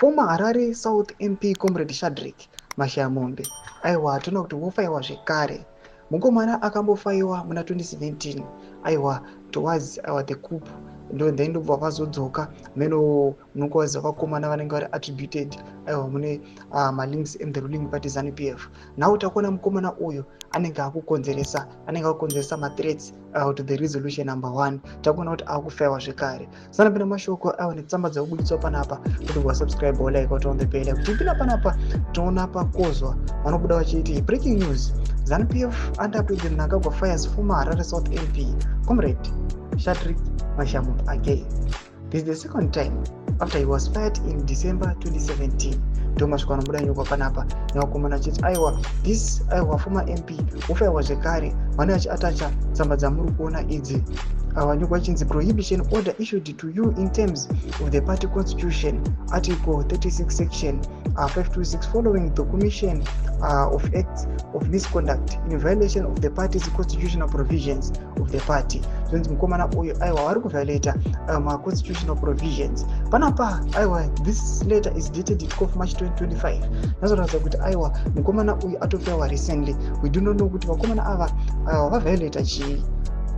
Former Harare South MP Comrade Shadrack Mashamombe aiwa tinoona kuti wofaiwa zvekare. Mukomana akambofaiwa muna 2017 aiwa towards the coup then ndobva vazodzoka meno munokuwadza vakomana vanenge vari attributed aiwa mune malinks in the ruling party ZANU-PF. Now takuona mukomana uyu anenge akukonzeresa mathreats to the resolution number 1. Takuona kuti akufaiwa zvekare. Sanapinda mashoko aiwa netsamba dzakubuditswa panapa kuti wasubscribe like on the bell kuti pina panapa toona pakozwa vanobuda vachiti breaking news ZANU-PF under Mnangagwa fires former Harare South MP Comrade Shadrack Mashamombe again. This is the second time after he was fired in December 2017. Thomas Kwanobuda nyuko panapa newakomana chiti aiwa this aiwa former MP ufaiwa zvekare vane vachiatacha tsamba dzamuri kuona idzi nyuko chinzi prohibition order issued to you in terms of the party constitution article 36 section 526 following the commission of acts of misconduct in violation of the party's constitutional provisions of the party. Zvonzi mukomana uyu aiwa vari kuviolata constitutional provisions. Panapa aiwa this letter is dated 12 March 2025. Nazoratidza kuti aiwa mukomana uyu atopaiwa recently. We do not know kuti vakomana ava vaviolata chii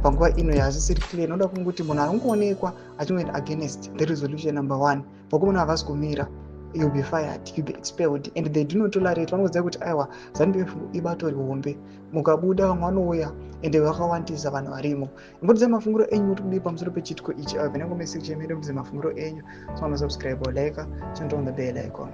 panguva ino yazvisiri clear. Noda kunguti munhu aringoonekwa achingenda against the resolution number 1 vakomana havasi kumira, you'll be fired, you'll be expelled, and they do not tolerate. Vanoziva kuti aiwa ZANU-PF ibato rihombe, mukabuda vamwe vanouya ende vakawandisa vanhu varimo. Imbotidza mafunguro enyu kuti kudii pamusoro pechitiko ichi. Venengo message yedu mudze mafunguro enyu. So subscribe or like, turn on the bell icon.